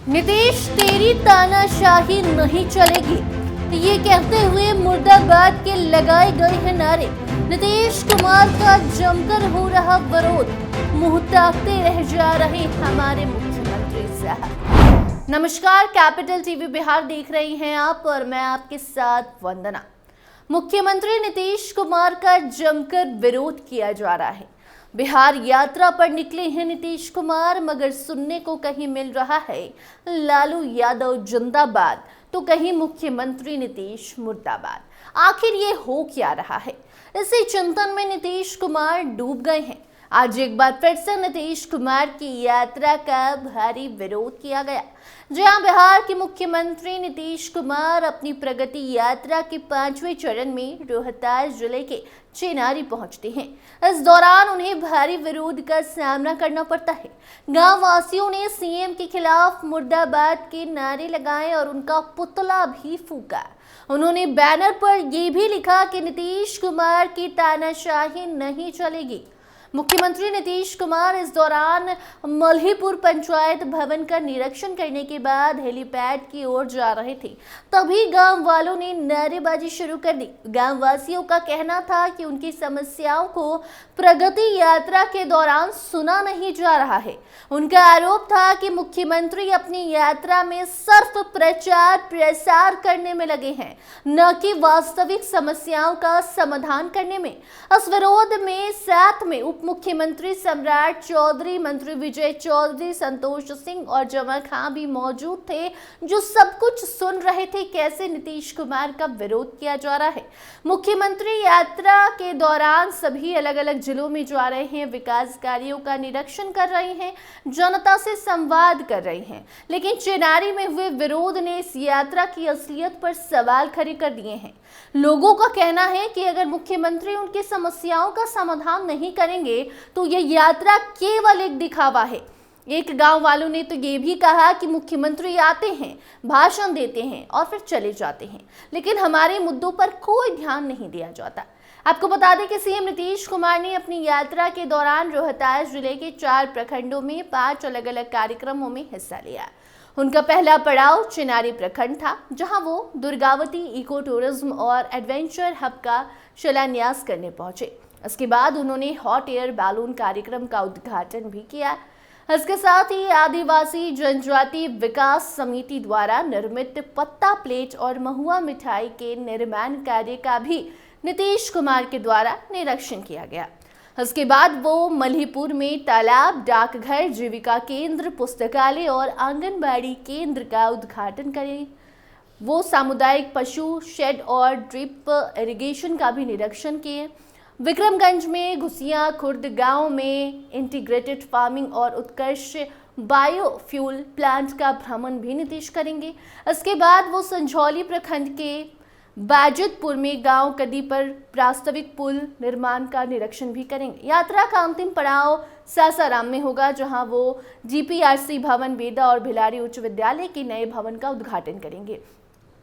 नीतीश तेरी तानाशाही नहीं चलेगी, ये कहते हुए मुर्दाबाद के लगाए गए हैं नारे। नीतीश कुमार का जमकर हो रहा विरोध, मुंह ताकते रह जा रहे हमारे मुख्यमंत्री साहब। नमस्कार, कैपिटल टीवी बिहार देख रही हैं आप और मैं आपके साथ वंदना। मुख्यमंत्री नीतीश कुमार का जमकर विरोध किया जा रहा है। बिहार यात्रा पर निकले हैं नीतीश कुमार, मगर सुनने को कहीं मिल रहा है लालू यादव जिंदाबाद तो कहीं मुख्यमंत्री नीतीश मुर्दाबाद। आखिर ये हो क्या रहा है, इसी चिंतन में नीतीश कुमार डूब गए हैं। आज एक बार फिर से नीतीश कुमार की यात्रा का भारी विरोध किया गया। जहां बिहार के मुख्यमंत्री नीतीश कुमार अपनी प्रगति यात्रा के 5वें चरण में रोहतास जिले के चेनारी पहुंचते हैं। इस दौरान उन्हें भारी विरोध का सामना करना पड़ता है। गांव वासियों ने सीएम के खिलाफ मुर्दाबाद के नारे लगाए और उनका पुतला भी फूका। उन्होंने बैनर पर यह भी लिखा कि नीतीश कुमार की तानाशाही नहीं चलेगी। मुख्यमंत्री नीतीश कुमार इस दौरान मल्हीपुर पंचायत भवन का निरीक्षण करने के बाद हेलीपैड की ओर जा रहे थे, तभी गांव वालों ने नारेबाजी शुरू कर दी। गांव वासियों का कहना था कि उनकी समस्याओं को प्रगति यात्रा के दौरान सुना नहीं जा रहा है। उनका आरोप था कि मुख्यमंत्री अपनी यात्रा में सिर्फ प्रचार प्रसार करने में लगे हैं, न कि वास्तविक समस्याओं का समाधान करने में। इस विरोध में साथ में मुख्यमंत्री सम्राट चौधरी, मंत्री विजय चौधरी, संतोष सिंह और जमा खां भी मौजूद थे, जो सब कुछ सुन रहे थे कैसे नीतीश कुमार का विरोध किया जा रहा है। मुख्यमंत्री यात्रा के दौरान सभी अलग अलग जिलों में जा रहे हैं, विकास कार्यों का निरीक्षण कर रहे हैं, जनता से संवाद कर रहे हैं, लेकिन चेनारी में हुए विरोध ने इस यात्रा की असलियत पर सवाल खड़े कर दिए हैं। लोगों का कहना है कि अगर मुख्यमंत्री उनकी समस्याओं का समाधान नहीं करेंगे तो यह यात्रा केवल एक दिखावा है। एक गांव वालों ने तो ये भी कहा कि मुख्यमंत्री आते हैं, भाषण देते हैं और फिर चले जाते हैं, लेकिन हमारे मुद्दों पर कोई ध्यान नहीं दिया जाता। आपको बता दें कि सीएम नीतीश कुमार ने अपनी यात्रा के दौरान रोहतास जिले के 4 प्रखंडों में 5 अलग अलग कार्यक्रमों में हिस्सा लिया। उनका पहला पड़ाव चेनारी प्रखंड था, जहां वो दुर्गावती इको टूरिज्म और एडवेंचर हब का शिलान्यास करने पहुंचे। इसके बाद उन्होंने हॉट एयर बैलून कार्यक्रम का उद्घाटन भी किया। इसके साथ ही आदिवासी जनजाति विकास समिति द्वारा निर्मित पत्ता प्लेट और महुआ मिठाई के निर्माण कार्य का भी नीतीश कुमार के द्वारा निरीक्षण किया गया। इसके बाद वो मल्हीपुर में तालाब, डाकघर, जीविका केंद्र, पुस्तकालय और आंगनबाड़ी केंद्र का उद्घाटन करें। वो सामुदायिक पशु शेड और ड्रिप इरिगेशन का भी निरीक्षण किए। विक्रमगंज में घुसिया खुर्द गांव में इंटीग्रेटेड फार्मिंग और उत्कर्ष बायोफ्यूल प्लांट का भ्रमण भी नीतीश करेंगे। इसके बाद वो संझौली प्रखंड के बाजितपुर में गांव कदी पर वास्तविक पुल निर्माण का निरीक्षण भी करेंगे। यात्रा का अंतिम पड़ाव सासाराम में होगा, जहां वो जीपीआरसी भवन, बेदा और भिलारी उच्च विद्यालय के नए भवन का उद्घाटन करेंगे।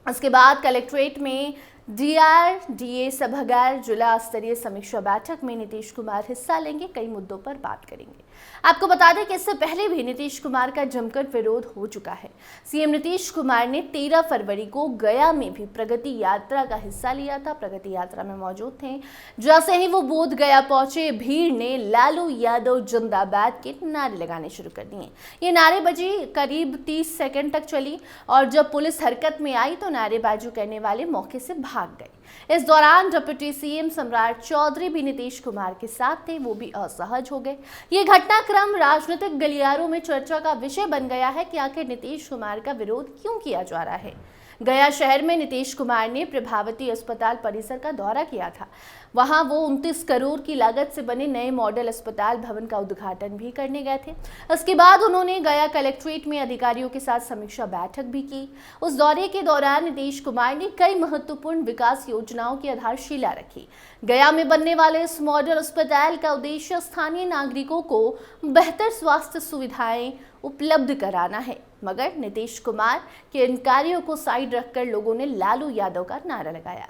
इसके बाद कलेक्ट्रेट में डीआरडीए सभागार जिला स्तरीय समीक्षा बैठक में नीतीश कुमार हिस्सा लेंगे, कई मुद्दों पर बात करेंगे। आपको बता दें कि इससे पहले भी नीतीश कुमार का जमकर विरोध हो चुका है। सीएम नीतीश कुमार ने 13 फरवरी को गया में भी प्रगति यात्रा का हिस्सा लिया था, प्रगति यात्रा में मौजूद थे। जैसे ही वो बोध गया पहुंचे, भीड़ ने लालू यादव जिंदाबाद के नारे लगाने शुरू कर दिए। ये नारेबाजी करीब 30 सेकंड तक चली और जब पुलिस हरकत में आई तो नारेबाजी करने वाले मौके से भाग गए। इस दौरान डिप्टी सीएम सम्राट चौधरी भी नीतीश कुमार के साथ थे, वो भी असहज हो गए। ये घटनाक्रम राजनीतिक गलियारों में चर्चा का विषय बन गया है कि आखिर नीतीश कुमार का विरोध क्यों किया जा रहा है। गया शहर में नीतीश कुमार ने प्रभावती अस्पताल परिसर का दौरा किया था। वहां वो 29 करोड़ की लागत से बने नए मॉडल अस्पताल भवन का उद्घाटन भी करने गए थे। इसके बाद उन्होंने गया कलेक्ट्रेट में अधिकारियों के साथ समीक्षा बैठक भी की। उस दौरे के दौरान नीतीश कुमार ने कई महत्वपूर्ण विकास योजनाओं की आधारशिला रखी। गया में बनने वाले इस मॉडल अस्पताल का उद्देश्य स्थानीय नागरिकों को बेहतर स्वास्थ्य सुविधाएं उपलब्ध कराना है, मगर नीतीश कुमार के इन कार्यों को साइड रखकर लोगों ने लालू यादव का नारा लगाया।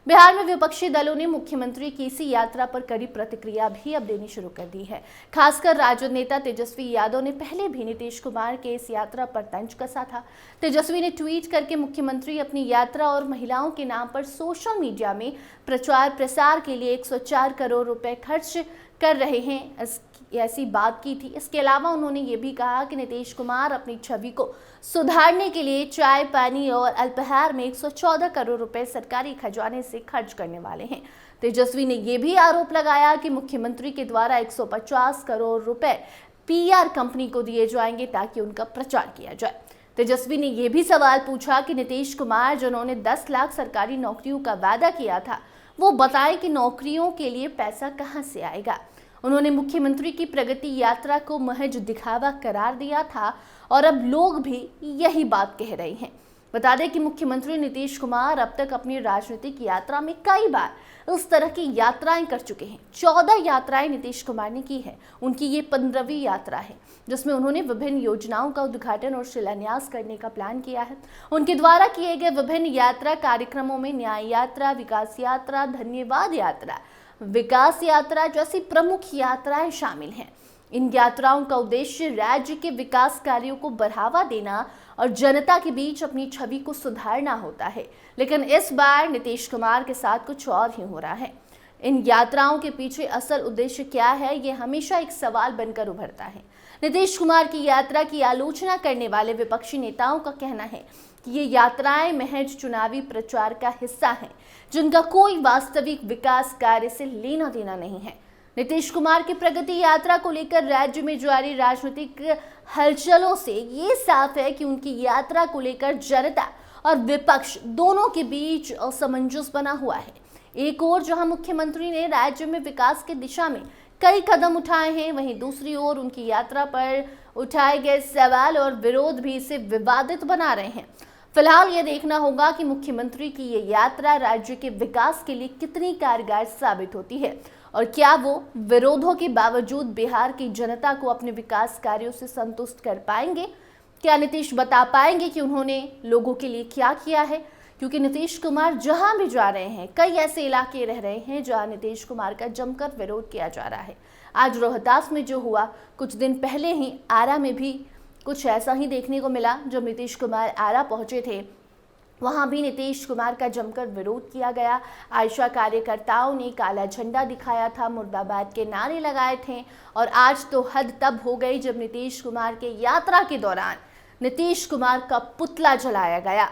बिहार में विपक्षी दलों ने मुख्यमंत्री की इसी यात्रा पर कड़ी प्रतिक्रिया भी अब देनी शुरू कर दी है। खासकर राजद नेता तेजस्वी यादव ने पहले भी नीतीश कुमार के इस यात्रा पर तंज कसा था। तेजस्वी ने ट्वीट करके मुख्यमंत्री अपनी यात्रा और महिलाओं के नाम पर सोशल मीडिया में प्रचार प्रसार के लिए 104 करोड़ रुपए खर्च कर रहे हैं, ऐसी बात की थी। इसके अलावा उन्होंने ये भी कहा कि नीतीश कुमार अपनी छवि को सुधारने के लिए चाय पानी और अल्पाहार में 114 करोड़ रुपए सरकारी खजाने से खर्च करने वाले हैं। तेजस्वी ने यह भी आरोप लगाया कि मुख्यमंत्री के द्वारा 150 करोड़ रुपए पीआर कंपनी को दिए जाएंगे ताकि उनका प्रचार किया जाए। तेजस्वी ने यह भी सवाल पूछा कि नीतीश कुमार जिन्होंने 10 लाख सरकारी नौकरियों का वादा किया था, वो बताएं कि नौकरियों के लिए पैसा कहां से आएगा। उन्होंने मुख्यमंत्री की प्रगति यात्रा को महज दिखावा करार दिया था और अब लोग भी यही बात कह रहे हैं। बता दें कि मुख्यमंत्री नीतीश कुमार अब तक अपनी राजनीतिक यात्रा में कई बार इस तरह की यात्राएं कर चुके हैं। 14 यात्राएं नीतीश कुमार ने की है। उनकी ये 15वीं यात्रा है जिसमें उन्होंने विभिन्न योजनाओं का उद्घाटन और शिलान्यास करने का प्लान किया है। उनके द्वारा किए गए विभिन्न यात्रा कार्यक्रमों में न्याय यात्रा, विकास यात्रा, धन्यवाद यात्रा, विकास यात्रा जैसी प्रमुख यात्राएं शामिल हैं। इन यात्राओं का उद्देश्य राज्य के विकास कार्यों को बढ़ावा देना और जनता के बीच अपनी छवि को सुधारना होता है। लेकिन इस बार नीतीश कुमार के साथ कुछ और ही हो रहा है। इन यात्राओं के पीछे असल उद्देश्य क्या है, ये हमेशा एक सवाल बनकर उभरता है। नीतीश कुमार की यात्रा की आलोचना करने वाले विपक्षी नेताओं का कहना है कि ये यात्राएं महज चुनावी प्रचार का हिस्सा हैं, जिनका कोई वास्तविक विकास कार्य से लेना देना नहीं है। नीतीश कुमार की प्रगति यात्रा को लेकर राज्य में जारी राजनीतिक हलचलों से ये साफ है कि उनकी यात्रा को लेकर जनता और विपक्ष दोनों के बीच असमंजस बना हुआ है। एक ओर जहां मुख्यमंत्री ने राज्य में विकास की दिशा में कई कदम उठाए हैं, वहीं दूसरी ओर उनकी यात्रा पर उठाए गए सवाल और विरोध भी इसे विवादित बना रहे हैं। फिलहाल ये देखना होगा कि मुख्यमंत्री की ये यात्रा राज्य के विकास के लिए कितनी कारगर साबित होती है और क्या वो विरोधों के बावजूद बिहार की जनता को अपने विकास कार्यों से संतुष्ट कर पाएंगे। क्या नीतीश बता पाएंगे कि उन्होंने लोगों के लिए क्या किया है, क्योंकि नीतीश कुमार जहां भी जा रहे हैं, कई ऐसे इलाके रह रहे हैं जहां नीतीश कुमार का जमकर विरोध किया जा रहा है। आज रोहतास में जो हुआ, कुछ दिन पहले ही आरा में भी कुछ ऐसा ही देखने को मिला। जब नीतीश कुमार आरा पहुंचे थे, वहां भी नीतीश कुमार का जमकर विरोध किया गया। आयशा कार्यकर्ताओं ने काला झंडा दिखाया था, मुर्दाबाद के नारे लगाए थे और आज तो हद तब हो गई जब नीतीश कुमार के यात्रा के दौरान नीतीश कुमार का पुतला जलाया गया।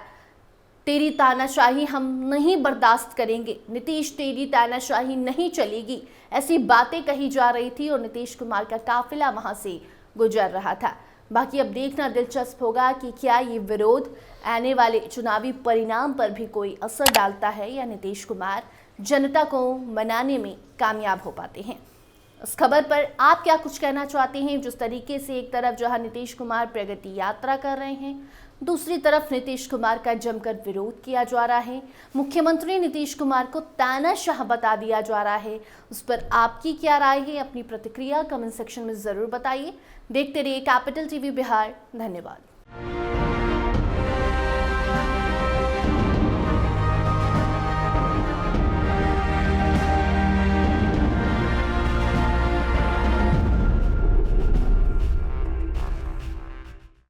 तेरी तानाशाही हम नहीं बर्दाश्त करेंगे, नीतीश तेरी तानाशाही नहीं चलेगी, ऐसी बातें कही जा रही थी और नीतीश कुमार का काफिला वहां से गुजर रहा था। बाकी अब देखना दिलचस्प होगा कि क्या ये विरोध आने वाले चुनावी परिणाम पर भी कोई असर डालता है या नीतीश कुमार जनता को मनाने में कामयाब हो पाते हैं। इस खबर पर आप क्या कुछ कहना चाहते हैं? जिस तरीके से एक तरफ जहां नीतीश कुमार प्रगति यात्रा कर रहे हैं, दूसरी तरफ नीतीश कुमार का जमकर विरोध किया जा रहा है, मुख्यमंत्री नीतीश कुमार को तानाशाह बता दिया जा रहा है, उस पर आपकी क्या राय है? अपनी प्रतिक्रिया कमेंट सेक्शन में जरूर बताइए। देखते रहिए कैपिटल टीवी बिहार। धन्यवाद।